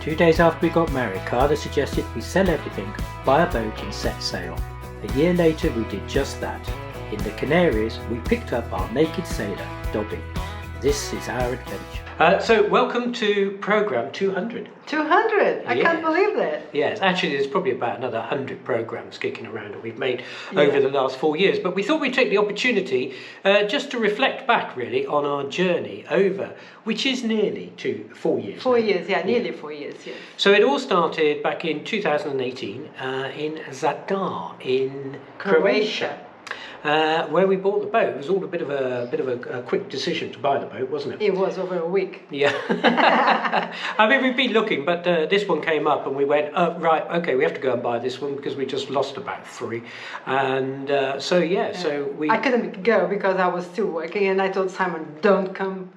2 days after we got married, Carla suggested we sell everything, buy a boat and set sail. A year later we did just that. In the Canaries, we picked up our naked sailor, Dobby. This is our adventure. So welcome to programme 200. 200! I can't believe that. Yes, actually there's probably about another 100 programmes kicking around that we've made over the last 4 years. But we thought we'd take the opportunity just to reflect back really on our journey over, which is nearly 4 years. 4 years, nearly 4 years, yes. So it all started back in 2018 in Zadar in Croatia. Where we bought the boat. It was all a bit of a quick decision to buy the boat, wasn't it? It was over a week. Yeah. I mean, we've been looking, but this one came up and we went, oh, right, okay, we have to go and buy this one because we just lost about 3. And so we... I couldn't go because I was still working, and I told Simon, don't come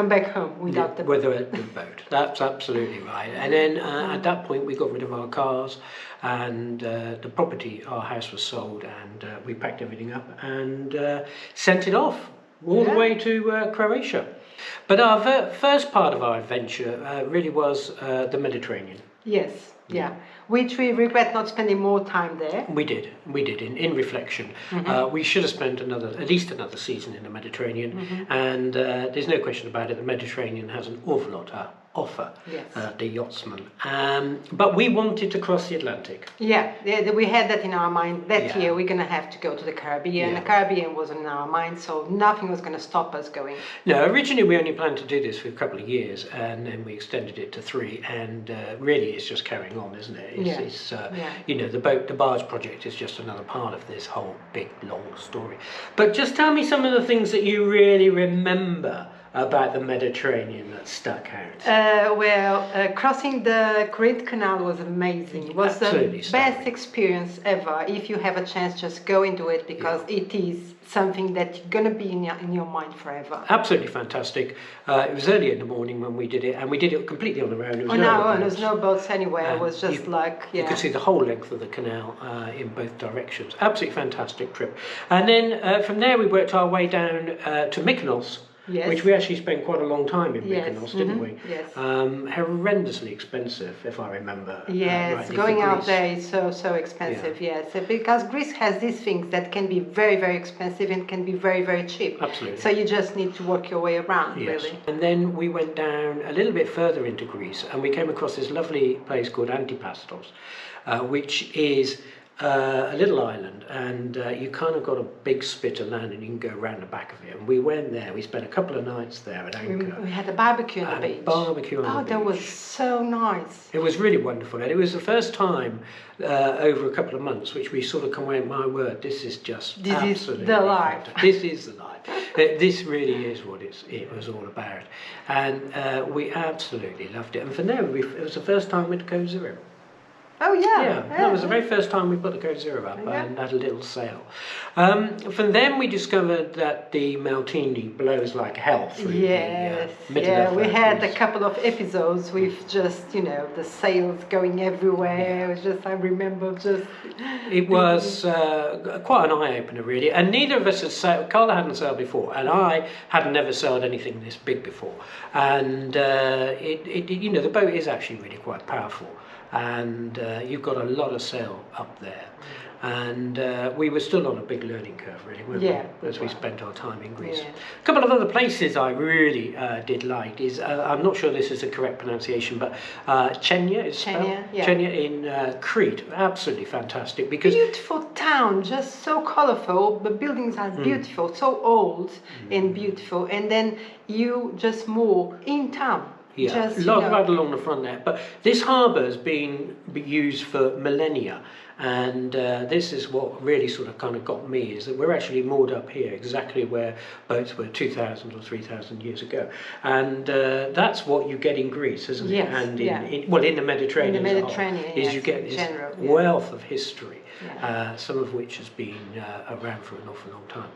back home without the boat. With the boat. That's absolutely right. And then at that point we got rid of our cars, and the property, our house was sold, and we packed everything up and sent it off all the way to Croatia. But our first part of our adventure really was the Mediterranean. Yes, which we regret not spending more time there. We did in reflection. We should have spent at least another season in the Mediterranean, and there's no question about it, the Mediterranean has an awful lot to offer the yachtsman. But we wanted to cross the Atlantic. Yeah, we had that in our mind. That year we're going to have to go to the Caribbean. The Caribbean was in our mind, so nothing was going to stop us going. No, originally we only planned to do this for a couple of years, and then we extended it to 3, and really it's just carrying on, isn't it? It's you know, the barge project is just another part of this whole big long story. But just tell me some of the things that you really remember about the Mediterranean that stuck out. Crossing the Crete Canal was amazing. It was the best experience ever. If you have a chance, just go and do it, because it is something that's going to be in your mind forever. Absolutely fantastic. It was early in the morning when we did it, and we did it completely on our own. There was no boats anywhere. It was just you could see the whole length of the canal in both directions. Absolutely fantastic trip. And then from there we worked our way down to Mykonos. Yes. Which we actually spent quite a long time in Mykonos, didn't we? Yes. Horrendously expensive, if I remember. Yes, going out there is so expensive. Yes, because Greece has these things that can be very, very expensive and can be very, very cheap. Absolutely. So you just need to work your way around, really. And then we went down a little bit further into Greece, and we came across this lovely place called Antipastos, which is a little island, and you kind of got a big spit of land and you can go around the back of it. And we went there, we spent a couple of nights there at anchor. We had a barbecue on the beach. That was so nice. It was really wonderful, and it was the first time over a couple of months which we sort of come away, my word, this is absolutely the life. This is the life. This really is what it was all about, and we absolutely loved it. And from there it was the first time we'd go zero. Oh yeah. That was the very first time we put the Code Zero up and had a little sail. From then we discovered that the Maltini blows like hell through we had a couple of episodes with just, the sails going everywhere. It was just, I remember it was quite an eye-opener really, and neither of us had sailed. Carla hadn't sailed before, and I had never sailed anything this big before, and the boat is actually really quite powerful. And you've got a lot of sail up there, and we were still on a big learning curve really, weren't we, as we spent our time in Greece. A couple of other places I really did like is, I'm not sure this is the correct pronunciation, but Chenia is spelled? Chenia in Crete. Absolutely fantastic, because beautiful town, just so colourful. The buildings are beautiful, so old and beautiful, and then you just move in town. Right along the front there. But this harbour has been used for millennia, and this is what really sort of kind of got me, is that we're actually moored up here, exactly where boats were 2,000 or 3,000 years ago, and that's what you get in Greece, isn't it? And in the Mediterranean, you get this wealth of history, some of which has been around for an awful long time.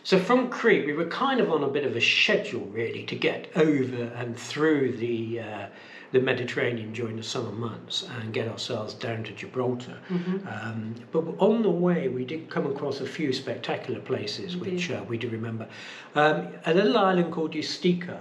So from Crete, we were kind of on a bit of a schedule really to get over and through the the Mediterranean during the summer months and get ourselves down to Gibraltar. But on the way we did come across a few spectacular places which we do remember. A little island called Ustica.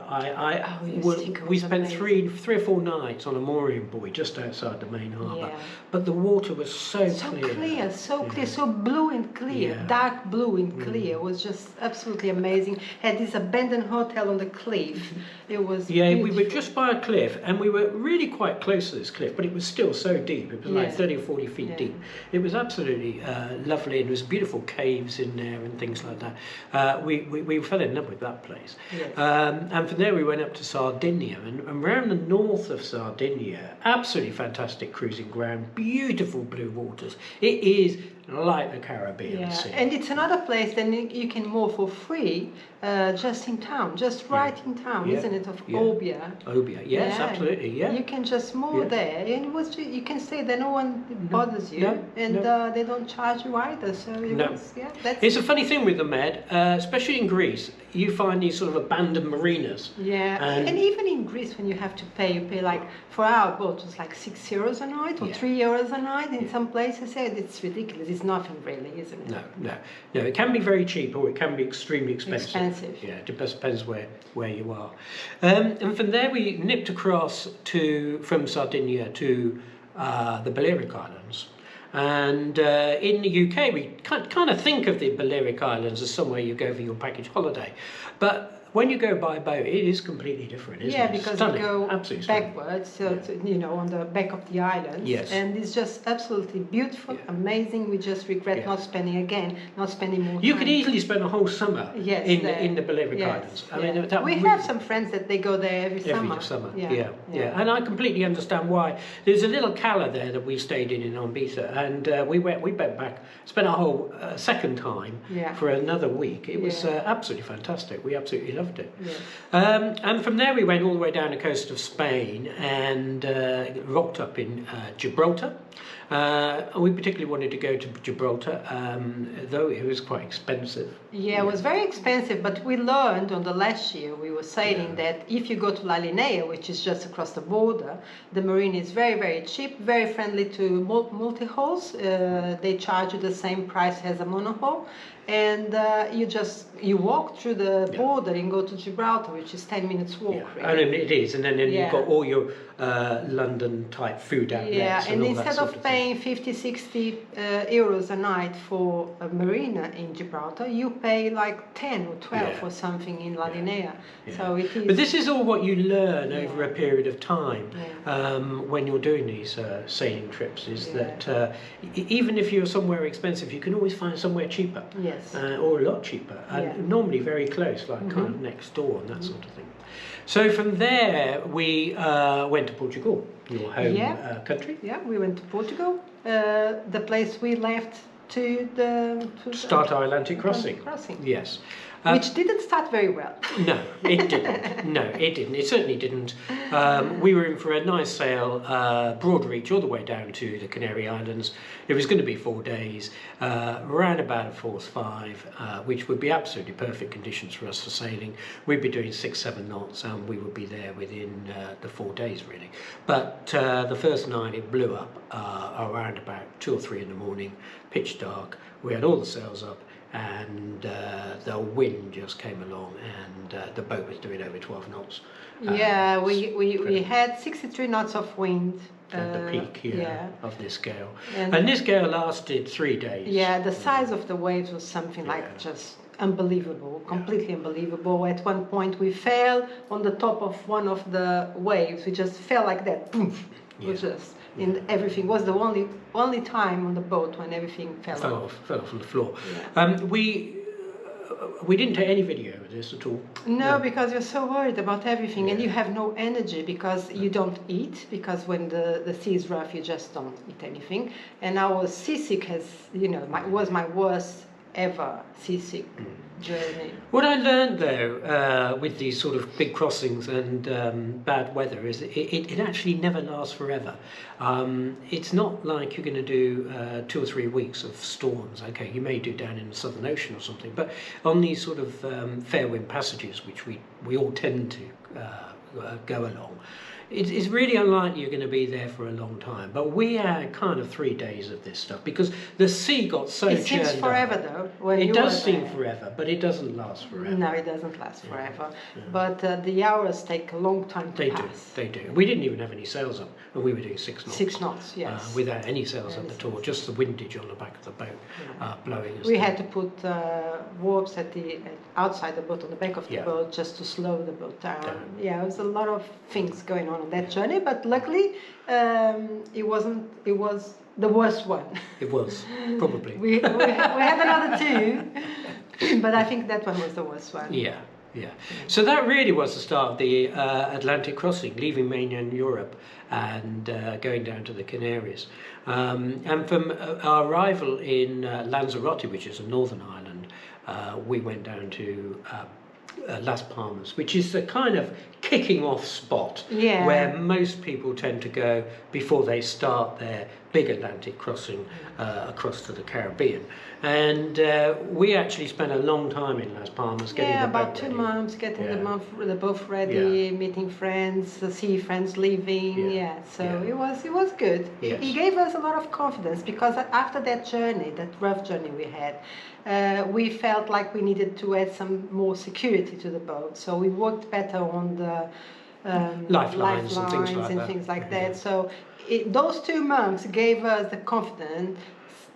We spent three or four nights on a mooring buoy just outside the main harbour, but the water was so clear, so blue and clear, dark blue and clear. It was just absolutely amazing. Had this abandoned hotel on the cliff. It was beautiful. We were just by a cliff, and we were really quite close to this cliff, but it was still so deep. It was like 30 or 40 feet deep. It was absolutely lovely, and there was beautiful caves in there and things like that. We fell in love with that place. And from there we went up to Sardinia, and around the north of Sardinia, absolutely fantastic cruising ground, beautiful blue waters. It is like the Caribbean Sea. And it's another place that you can moor for free, just in town, just right in town, isn't it? Of Olbia. Olbia, yes, absolutely, You can just moor there, and you can stay there. No one bothers you, they don't charge you either. So it's a funny thing with the Med, especially in Greece. You find these sort of abandoned marinas. And even in Greece, when you have to pay, you pay like, for our boat it was like €6 a night or €3 a night. In some places, it's ridiculous. It's nothing really, isn't it? No. It can be very cheap, or it can be extremely expensive. Yeah, it depends where you are. And from there we nipped across from Sardinia to the Balearic Islands. And in the UK, we kind of think of the Balearic Islands as somewhere you go for your package holiday, but when you go by boat, it is completely different, isn't it? Because Stunning. you go absolutely backwards, on the back of the island, and it's just absolutely beautiful, amazing. We just regret not spending more time. You could easily spend a whole summer in the Balearic Islands. I mean, we have some friends that they go there every summer. And I completely understand why. There's a little cala there that we stayed in Ibiza, and we went back, spent our whole second time for another week. It was absolutely fantastic. We absolutely loved it. And from there we went all the way down the coast of Spain and rocked up in Gibraltar. We particularly wanted to go to Gibraltar, though it was quite expensive. It was very expensive, but we learned on the last year we were sailing that if you go to La Linea, which is just across the border, the marine is very, very cheap, very friendly to multi-hulls. They charge you the same price as a monohull, and you walk through the border and go to Gibraltar, which is 10 minutes walk. Really. And it is, and then you've got all your London type food outlets. And instead of paying 50-60 euros a night for a marina in Gibraltar, you pay like 10 or 12 or something in La Linea. So it is. But this is all what you learn over a period of time when you're doing these sailing trips, is that even if you're somewhere expensive, you can always find somewhere cheaper. Or a lot cheaper, and normally very close, like kind of next door and that sort of thing. So from there we went to Portugal, your home country. We went to Portugal, the place we left to start our Atlantic crossing. Yes. Which didn't start very well. No, it didn't. It certainly didn't. We were in for a nice sail, broad reach all the way down to the Canary Islands. It was going to be 4 days, around about a force 5, which would be absolutely perfect conditions for us for sailing. We'd be doing 6-7 knots, and we would be there within the 4 days, really. But the first night it blew up around about 2 or 3 in the morning, pitch dark. We had all the sails up, and the wind just came along, and the boat was doing over 12 knots. We had 63 knots of wind at the peak of this gale, and this gale lasted 3 days. The size of the waves was something like just unbelievable, completely unbelievable. At one point we fell on the top of one of the waves. We just fell like that, boom. And everything was the only time on the boat when everything fell off on the floor. We didn't take any video of this at all. No, because you're so worried about everything, and you have no energy because you don't eat, because when the sea is rough you just don't eat anything. And I was seasick, was my worst ever seasick journey. What I learned though with these sort of big crossings and bad weather is it actually never lasts forever. It's not like you're going to do 2 or 3 weeks of storms. Okay, you may do down in the Southern Ocean or something, but on these sort of fair wind passages, which we all tend to go along, it's really unlikely you're going to be there for a long time. But we had kind of 3 days of this stuff because the sea got so It churned seems forever up. though. When It you does are seem there. forever, but it doesn't last forever. No, it doesn't last forever. Yeah. But the hours take a long time to They pass. do. We didn't even have any sails up, and we were doing 6 knots. 6 knots, yes. Without any sails Any up at all, sails. just the windage on the back of the boat blowing us. We down. had to put warps outside the boat, on the back of the Yeah. boat, just to slow the boat down. Down. Yeah, it was a lot of things going on that journey, but luckily it wasn't. It was the worst one. It was probably. we had another 2, but I think that one was the worst one. Yeah. So that really was the start of the Atlantic crossing, leaving mainland Europe and going down to the Canaries. And from our arrival in Lanzarote, which is a northern island, we went down to Las Palmas, which is the kind of kicking off spot Yeah. where most people tend to go before they start their big Atlantic crossing across to the Caribbean. And we actually spent a long time in Las Palmas getting Yeah, the boat about 2 ready. months, getting Yeah. the boat ready, meeting friends, see friends leaving. Yeah. Yeah, so Yeah. it was good. Yes. He gave us a lot of confidence because after that journey, that rough journey we had, we felt like we needed to add some more security to the boat. So we worked better on the Lifelines and things like that. things like Yeah. that. So those 2 months gave us the confidence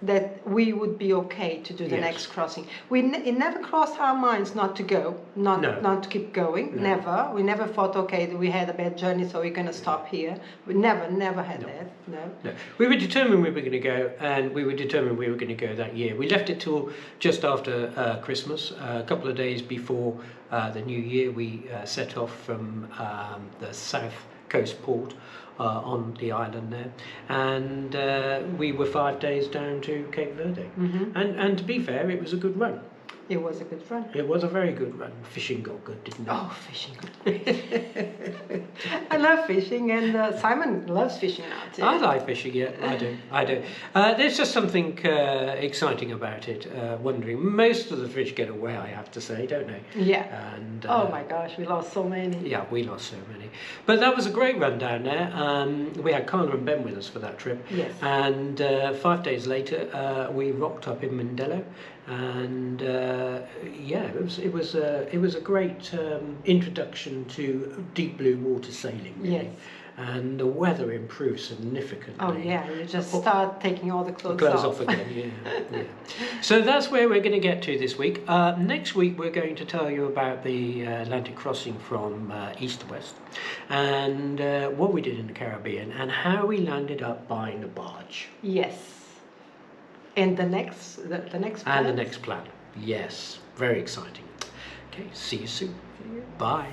that we would be okay to do the Yes. next crossing. It never crossed our minds not to go, No. not to keep going. No. Never. We never thought, okay, we had a bad journey, so we're going to stop here. We never had that. No. No. We were determined we were going to go, and we were determined we were going to go that year. We left it till just after Christmas, a couple of days before the New Year. We set off from the south coast port on the island there, and we were 5 days down to Cape Verde. Mm-hmm. And to be fair, it was a good run. It was a good run. It was a very good run. Fishing got good, didn't it? Oh, fishing got great. I love fishing, and Simon loves fishing now too. I like fishing, yeah, I do. There's just something exciting about it, wondering. Most of the fish get away, I have to say, don't they? Yeah. And, Oh my gosh, we lost so many. Yeah, we lost so many. But that was a great run down there. We had Carla and Ben with us for that trip. Yes. And 5 days later, we rocked up in Mindelo. And yeah, it was a great introduction to deep blue water sailing. Really. Yes. And the weather improved significantly. Oh yeah, you just start taking all the clothes, Off again, yeah. So that's where we're going to get to this week. Next week we're going to tell you about the Atlantic crossing from east to west, and what we did in the Caribbean, and how we landed up buying the barge. Yes. And the next And the next plan. Yes, very exciting. Okay, see you soon. Bye.